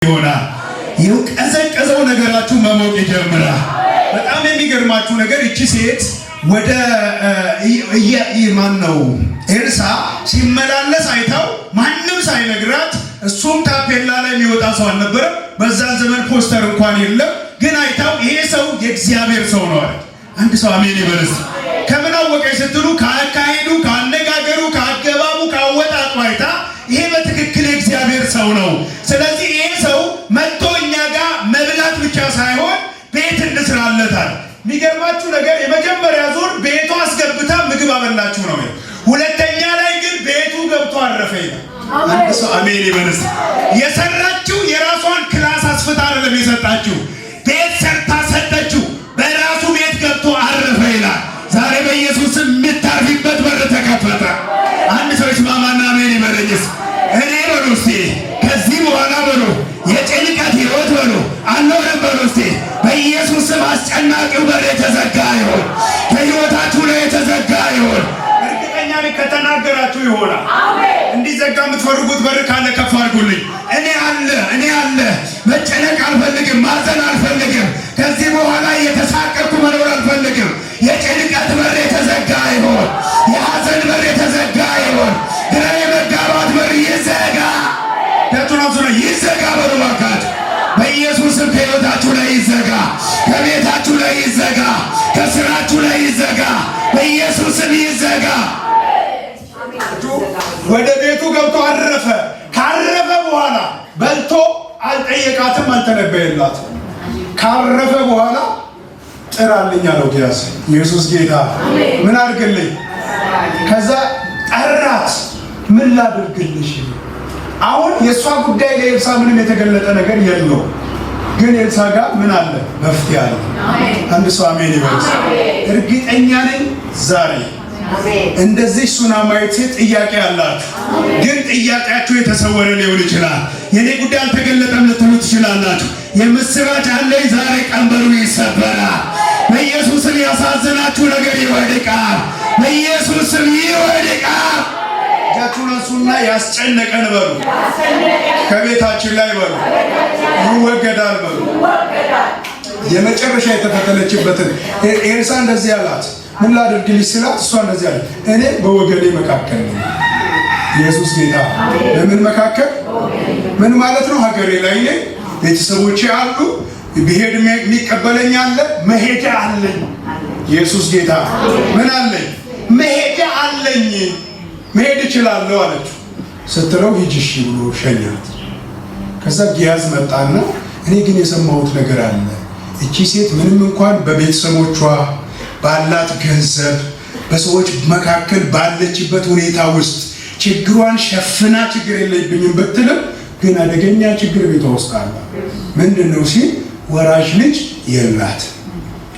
ይሆናል። የቀዘቀዘው ነገራችሁ መሞቅ ይጀምራል። በጣም የሚገርማችሁ ነገር እቺ ሴት ወደ ኤልሳ ሲመላለስ አይታው ማንም ሳይነግራት እሱም ታፔላ ላይ የሚወጣ ሰው አልነበረም። በዛን ዘመን ፖስተር እንኳን የለም። ግን አይታው ይሄ ሰው የእግዚአብሔር ሰው ነው አለ። አንድ ሰው አሜን ይበልስ። ከምን አወቀች ስትሉ ካካሄዱ፣ ካነጋገሩ፣ ካገባቡ፣ ካወጣጡ አይታ ይሄ በትክክል የእግዚአብሔር ሰው ነው። ስለዚህ ይሄ ሰው መጥቶ እኛ ጋር መብላት ብቻ ሳይሆን ቤት እንስራለታል። የሚገርማችሁ ነገር የመጀመሪያ ዙር ቤቱ አስገብታ ምግብ አበላችሁ ነው። ሁለተኛ ላይ ግን ቤቱ ገብቶ አረፈ ይላል። አንድ ሰው አሜን ይበልስ። የሰራችው የራሷን ክላስ አስፍታ አይደለም የሰጣችሁ፣ ቤት ሰርታ ሰጠችው። በራሱ ቤት ገብቶ አረፈ ይላል። ዛሬ በኢየሱስ የምታርፊበት በር ተከፈተ። አንድ ሰው ይስማማና አሜን ይበለኝስ። እኔ በሉ እስቲ ከዚህ በኋላ በሉ የጭንቀት ህይወት በሉ አልኖርም በሉ እስቲ በኢየሱስ ስም አስጨናቂው በር የተዘጋ ይሁን፣ ከህይወታችሁ ላይ የተዘጋ ይሁን። እርግጠኛ ነኝ ከተናገራችሁ ይሆናል። እንዲዘጋ የምትፈልጉት በር ካለ ከፍ አድርጉልኝ። እኔ አለ መጨነቅ አልፈልግም፣ ማዘን አልፈልግም። ከዚህ በኋላ እየተሳቀቅኩ መኖር አልፈልግም። የጭንቀት በር የተዘጋ ይሁን፣ የሐዘን በር የተዘጋ ይሁን፣ ግራ የመጋባት በር ይዘጋ። ደቱናቱና ይዘጋ በሉ እባካችሁ። በኢየሱስም ከህይወታችሁ ላይ ይዘጋ፣ ከቤታችሁ ላይ ይዘጋ፣ ከስራችሁ ላይ ይዘጋ፣ በኢየሱስም ይዘጋ። ወደ ቤቱ ገብቶ አረፈ። ካረፈ በኋላ በልቶ አልጠየቃትም፣ አልተነበየላትም። ካረፈ በኋላ ጥራልኝ አለው ጊያዝ። ኢየሱስ ጌታ። ምን አድርግልኝ? ከዛ ጠራት። ምን ላድርግልሽ? አሁን የእሷ ጉዳይ ለኤልሳ ምንም የተገለጠ ነገር የለው። ግን ኤልሳ ጋር ምን አለ? መፍትሄ አለ። አንድ ሰው አሜን ይበል። እርግጠኛ ነኝ ዛሬ እንደዚህ ሱናማዊት ሴት ጥያቄ አላችሁ። ግን ጥያቄያችሁ የተሰወረ ሊሆን ይችላል። የኔ ጉዳይ አልተገለጠም ልትሉ ትችላላችሁ። የምስራች አለኝ። ዛሬ ቀንበሩ ይሰበራል። በኢየሱስም ያሳዝናችሁ ነገር ይወድቃል። በኢየሱስም ይወድቃል። እጃችሁን አንሱና ያስጨነቀን በሉ፣ ከቤታችን ላይ በሉ ይወገዳል በሉ። የመጨረሻ የተፈተነችበትን ኤልሳ እንደዚህ አላት። ምን ላድርግልሽ ስላት እሷ እንደዚህ አለ፣ እኔ በወገኔ መካከል ነኝ። ኢየሱስ ጌታ። በምን መካከል? ምን ማለት ነው? ሀገሬ ላይ ነኝ፣ ቤተሰቦቼ አሉ፣ ብሄድ የሚቀበለኝ አለ፣ መሄጃ አለኝ። ኢየሱስ ጌታ። ምን አለኝ? መሄጃ አለኝ፣ መሄድ እችላለሁ አለችው። ስትለው ሂጂ እሺ ብሎ ሸኛት። ከዛ ጊያዝ መጣና እኔ ግን የሰማሁት ነገር አለ። እቺ ሴት ምንም እንኳን በቤተሰቦቿ ባላት ገንዘብ በሰዎች መካከል ባለችበት ሁኔታ ውስጥ ችግሯን ሸፍና ችግር የለብኝም ብትልም ግን አደገኛ ችግር ቤቷ ውስጥ አለ። ምንድነው ሲል ወራሽ ልጅ የላት።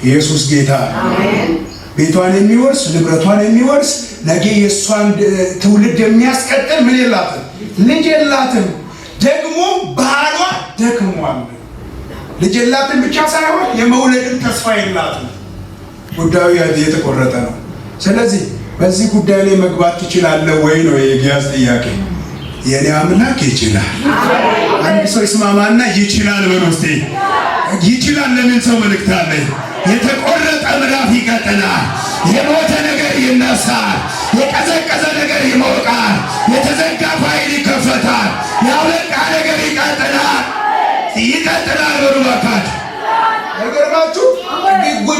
ኢየሱስ ጌታ። ቤቷን የሚወርስ ንብረቷን የሚወርስ ነገ የእሷን ትውልድ የሚያስቀጥል ምን የላትም? ልጅ የላትም። ደግሞ ባሏ ደክሟል። ልጅ የላትም ብቻ ሳይሆን የመውለድን ተስፋ የላትም። ጉዳዩ የተቆረጠ ነው። ስለዚህ በዚህ ጉዳይ ላይ መግባት ትችላለህ ወይ ነው የጊያዝ ጥያቄ። የኔ አምላክ ይችላል። አንድ ሰው ይስማማና ይችላል በሉ እስቲ። ይችላል ለምን ሰው መልእክት አለኝ። የተቆረጠ ምዕራፍ ይቀጥላል። የሞተ ነገር ይነሳል። የቀዘቀዘ ነገር ይሞቃል። የተዘጋ ፋይል ይከፈታል። ያበቃ ነገር ይቀጥላል በሉ እባካችሁ። አይገርማችሁ?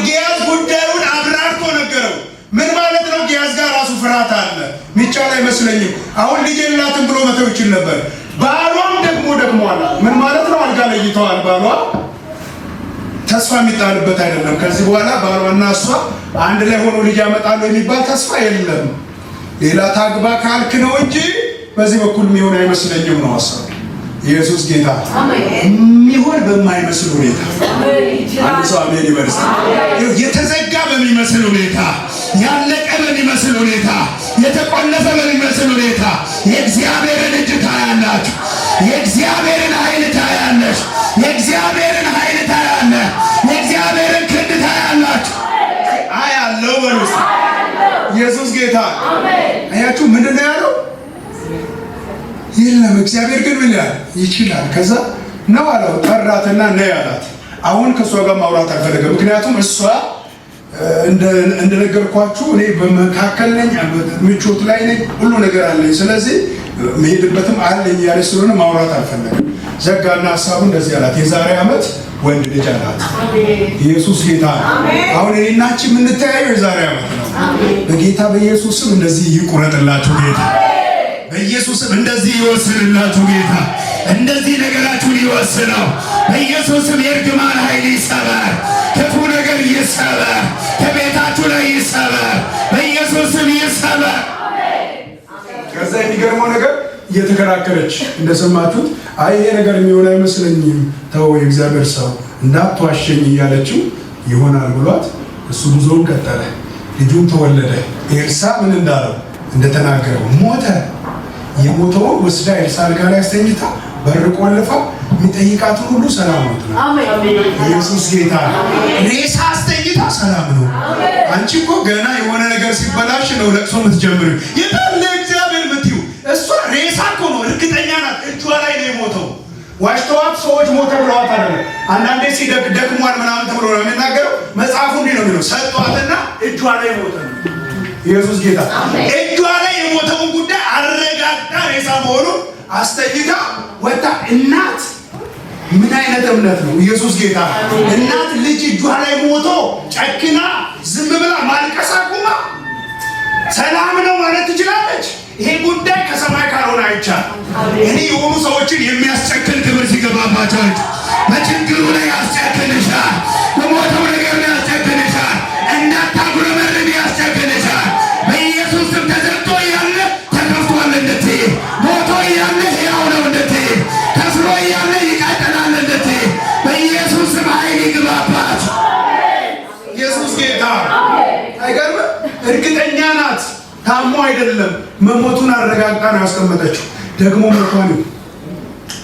ጊያዝ ጉዳዩን አብራርቶ ነገረው። ምን ማለት ነው? ጊያዝ ጋር ራሱ ፍርሃት አለ። ሚቻል አይመስለኝም። አሁን ልጅ የላትም ብሎ መተው ይችል ነበር። ባሏም ደግሞ አለ። ምን ማለት ነው? አልጋ ለይተዋል። ባሏ ተስፋ የሚጣልበት አይደለም። ከዚህ በኋላ ባሏና እሷ አንድ ላይ ሆኖ ልጅ ያመጣሉ የሚባል ተስፋ የለም። ሌላ ታግባ ካልክ ነው እንጂ በዚህ በኩል የሚሆን አይመስለኝም ነው ሐሳቡ። ኢየሱስ ጌታ። የሚሆን በማይመስል ሁኔታ አንድ ሰው አሜን ይበልስ። የተዘጋ በሚመስል ሁኔታ፣ ያለቀ በሚመስል ሁኔታ፣ የተቆለፈ በሚመስል ሁኔታ የእግዚአብሔርን እጅ ታያላችሁ። የእግዚአብሔርን ኃይል ታያለሽ። የእግዚአብሔርን ኃይል ታያለህ። የእግዚአብሔርን ክንድ ታያላችሁ። አያለው በሉስ። ኢየሱስ ጌታ። አያችሁ ምንድን ነው ያለው? የለም እግዚአብሔር ግን ምን ያህል ይችላል። ከዛ ነው አለው። ጠራትና ነይ አላት። አሁን ከእሷ ጋር ማውራት አልፈለገም። ምክንያቱም እሷ እንደነገርኳችሁ እኔ በመካከል ነኝ፣ ምቾት ላይ ነኝ፣ ሁሉ ነገር አለኝ። ስለዚህ መሄድበትም አለኝ ያለች ስለሆነ ማውራት አልፈለገም። ዘጋና ሀሳቡ እንደዚህ አላት። የዛሬ ዓመት ወንድ ልጅ አላት። ኢየሱስ ጌታ ነው። አሁን እኔና አንቺ የምንተያየው የዛሬ ዓመት ነው። በጌታ በኢየሱስ ስም እንደዚህ ይቁረጥላችሁ ጌታ። በኢየሱስ ስም እንደዚህ ይወስንላችሁ ጌታ። እንደዚህ ነገራችሁን ይወስነው በኢየሱስ ስም። የእርግማን ኃይል ይሰበር፣ ክፉ ነገር ይሰበር፣ ከቤታችሁ ላይ ይሰበር፣ በኢየሱስ ስም ይሰበር። ከዛ የሚገርመው ነገር እየተከራከረች እንደሰማችሁት አይ ይሄ ነገር የሚሆን አይመስለኝም፣ ተው የእግዚአብሔር ሰው እንዳትዋሸኝ እያለችው ይሆናል ብሏት እሱ ጉዞውን ቀጠለ። ልጁም ተወለደ። ኤልሳ ምን እንዳለው እንደተናገረው ሞተ። የሞተውን ወስዳ ኤልሳ አልጋ ላይ አስተኝታ በር ቆልፋ የሚጠይቃትን ሁሉ ሰላም ነው። ኢየሱስ ጌታ። ሬሳ አስተኝታ ሰላም ነው። አንቺ እኮ ገና የሆነ ነገር ሲበላሽ ነው ለቅሶ የምትጀምሪው። የታለ እግዚአብሔር የምትይው እሷ ሬሳ እኮ ነው። እርግጠኛ ናት እጇ ላይ ነው የሞተው። ዋሽተዋት ሰዎች ሞተ ብለዋት አይደለም። አንዳንዴ ሲደክሟል ምናምን ተብሎ ነው የሚናገረው። መጽሐፉ እንዲህ ነው የሚለው ሰጧትና እጇ ላይ ሞተ ነው። ኢየሱስ ጌታ። እጇ ላይ የሞተውን ጉዳይ አረጋግጣ ሬሳ መሆኑን አስተኝታ ወጣ። እናት ምን አይነት እምነት ነው? ኢየሱስ ጌታ። እናት ልጅ እጇ ላይ ሞቶ ጨክና ዝም ብላ ማልቀስ አቁማ ሰላም ነው ማለት ትችላለች? ይሄ ጉዳይ ከሰማይ ካልሆነ አይቻልም። እኔ የሆኑ ሰዎችን የሚያስጨክን ክብር ሲገባባቸው በችግሩ ላይ ያስጨክንሻል፣ በሞተው ነገር ላይ ያስጨክንሻል፣ እንዳታጉረመርም ያስጨክንሻል። በኢየሱስ ስም ተዘግቶ እያለ ተከፍቷል እንድትይ፣ ሞቶ እያለ ሕያው ነው እንድትይ፣ ከስሮ እያለ ይቀጥላል እንድትይ በኢየሱስ ስም ኃይል ይግባባት። ኢየሱስ ጌታ። አይገርምም? እርግጠኛ ናት። ታሞ አይደለም መሞቱን አረጋግጣ ነው ያስቀመጠችው። ደግሞ ሞቷን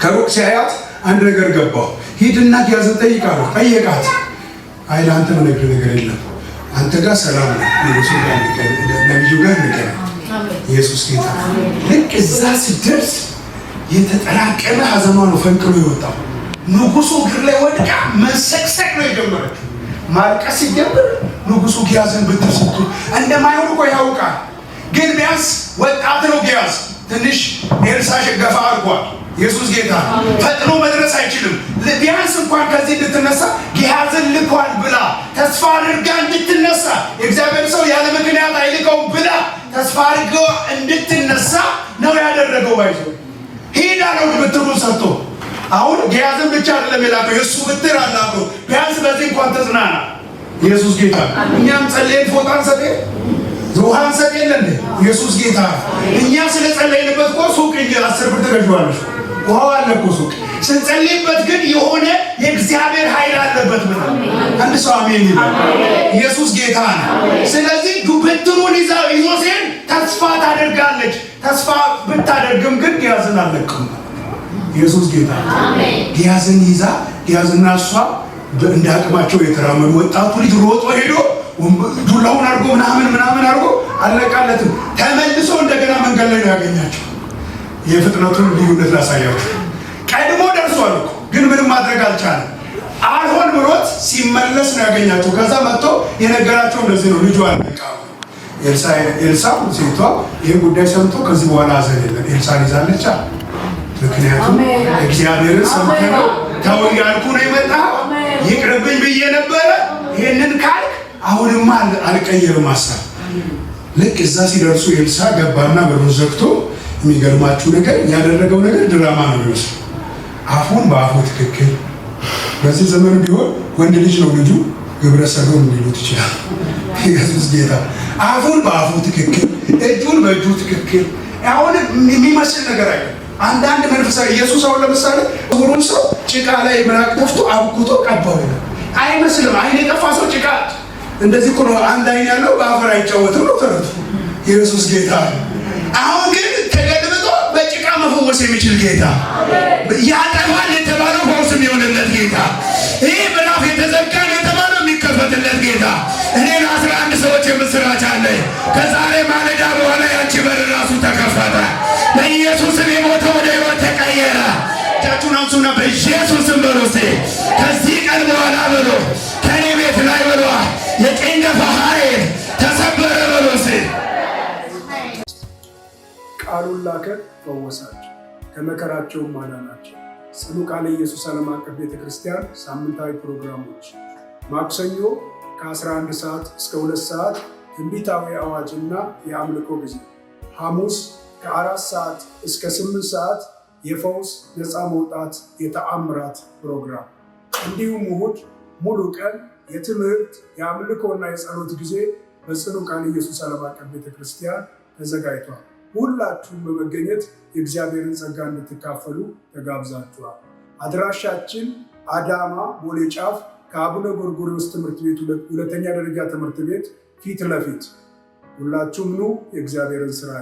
ከሩቅ ሲያያት አንድ ነገር ገባው። ሂድና ያዘን ጠይቃለሁ። ጠየቃት። አይ ለአንተ ምነግርህ ነገር የለም፣ አንተ ጋር ሰላም ነው፣ ነቢዩ ጋር ነገር። ኢየሱስ ጌታ። ልክ እዛ ስትደርስ የተጠራቀመ ሐዘኗ ነው ፈንቅሎ የወጣው። ንጉሱ እግር ላይ ወድቃ መሰቅሰቅ ነው የጀመረችው። ማልቀስ ሲጀምር ንጉሱ ጊያዝን ብትስቱ እንደማይሆን እኮ ያውቃል። ግን ቢያንስ ወጣት ነው ጊያዝ። ትንሽ ኤልሳ ገፋ አድርጓል። ኢየሱስ ጌታ። ፈጥኖ መድረስ አይችልም። ቢያንስ እንኳን ከዚህ እንድትነሳ ጊያዝን ልኳል ብላ ተስፋ አድርጋ እንድትነሳ፣ የእግዚአብሔር ሰው ያለ ምክንያት አይልከውም ብላ ተስፋ አድርጋ እንድትነሳ ነው ያደረገው። ባይዞ ሂድ አለው ብትሩን ሰጥቶ። አሁን ጊያዝን ብቻ አይደለም የላከው፣ የእሱ ብትር አላከው። ቢያንስ በዚህ እንኳን ተጽናና። ኢየሱስ ጌታ። እኛም ጸልየን ፎጣን ሰጤ ውሃን ሰጤ የለን። ኢየሱስ ጌታ። እኛ ስለጸለይንበት እኮ ሱቅ 10 ብር ተገዥዋለሽ። ውሃው አለ እኮ ሱቅ። ስንጸልይበት ግን የሆነ የእግዚአብሔር ኃይል አለበት። ምን አንድ ሰው አሜን ይላል። ኢየሱስ ጌታ ነው። ስለዚህ ብትሩን ይዞ ሲሄድ ተስፋ ታደርጋለች። ተስፋ ብታደርግም ግን ጊያዝን አለቅም። ኢየሱስ ጌታ። ጊያዝን ይዛ ጊያዝና እሷ እንደ አቅማቸው የተራመዱ። ወጣቱ ልጅ ሮጦ ሄዶ ዱላውን አድርጎ ምናምን አድርጎ አለቃለትም። ተመልሶ እንደገና መንገድ ላይ ነው ያገኛቸው። የፍጥነቱን ልዩነት ላሳያችሁ። ቀድሞ ደርሷል እኮ ግን ምንም ማድረግ አልቻለም። አልሆን ብሎት ሲመለስ ነው ያገኛቸው። ከዛ መጥቶ የነገራቸው እንደዚህ ነው። ልጁ አለቃ ኤልሳ ሴቷ ይህን ጉዳይ ሰምቶ ከዚህ በኋላ አዘን የለም ኤልሳን ይዛለች። ምክንያቱም እግዚአብሔርን ሰምተህ ነው ተው ያልኩ ነው የመጣኸው። ይቅርብኝ ብዬ ነበረ። ይህንን ካልክ አሁንማ አልቀየርም ሀሳብ። ልክ እዛ ሲደርሱ ኤልሳ ገባና በሩን ዘግቶ፣ የሚገርማችሁ ነገር ያደረገው ነገር ድራማ ነው የሚመስለው። አፉን በአፉ ትክክል። በዚህ ዘመን ቢሆን ወንድ ልጅ ነው ልጁ ግብረ ሰዶም ሊሉት ይችላል። ኢየሱስ ጌታ። አፉን በአፉ ትክክል፣ እጁን በእጁ ትክክል። አሁን የሚመስል ነገር አይደለም። አንዳንድ መንፈሳዊ ኢየሱስ አሁን ለምሳሌ ሁሉም ሰው ጭቃ ላይ ምራቅ ተፍቶ አብኩቶ ቀባው ይላል። አይመስልም። አይን የጠፋ ሰው ጭቃ እንደዚህ እኮ ነው። አንድ አይን ያለው በአፈር አይጫወትም ነው ተረቱ። ኢየሱስ ጌታ። አሁን ግን ተገልብጦ በጭቃ መፈወስ የሚችል ጌታ፣ ያጠፋል የተባለው ፈውስም የሆነለት ጌታ፣ ይህ ምዕራፍ የተዘጋን የተባለው የሚከፈትለት ጌታ። እኔ ለ11 ሰዎች የምስራች አለኝ። ከዛሬ ማለዳ በኋላ ያንቺ በር ራሱ ተከፈተ። በኢየሱስም የሞተው ወደ ሕይወት ተቀየረ። እጃችሁን አንሱና በኢየሱስም በሉስ ከዚህ ቀን በኋላ በሉ ከኔ ቤት ላይ በሉ የጭንገፋ ኃይል ተሰበረ በሉስ። ቃሉን ላከ፣ ፈወሳቸው፣ ከመከራቸውም አዳናቸው። ጽኑ ቃለ ኢየሱስ ዓለም አቀፍ ቤተክርስቲያን ሳምንታዊ ፕሮግራሞች ማክሰኞ ከ11 ሰዓት እስከ 2 ሰዓት ትንቢታዊ አዋጅና የአምልኮ ጊዜ፣ ሐሙስ ከ4 ሰዓት እስከ 8 ሰዓት የፈውስ ነፃ መውጣት የተአምራት ፕሮግራም፣ እንዲሁም እሁድ ሙሉ ቀን የትምህርት የአምልኮና የጸሎት ጊዜ በጽኑ ቃለ ኢየሱስ ዓለም አቀፍ ቤተክርስቲያን ተዘጋጅቷል። ሁላችሁም በመገኘት የእግዚአብሔርን ጸጋ እንድትካፈሉ ተጋብዛችኋል። አድራሻችን አዳማ ቦሌ ጫፍ ከአቡነ ጎርጎርዮስ ትምህርት ቤት ሁለተኛ ደረጃ ትምህርት ቤት ፊት ለፊት። ሁላችሁም ኑ፣ የእግዚአብሔርን ሥራ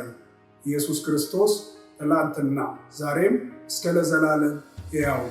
ኢየሱስ ክርስቶስ ትላንትና ዛሬም እስከ ለዘላለም ሕያው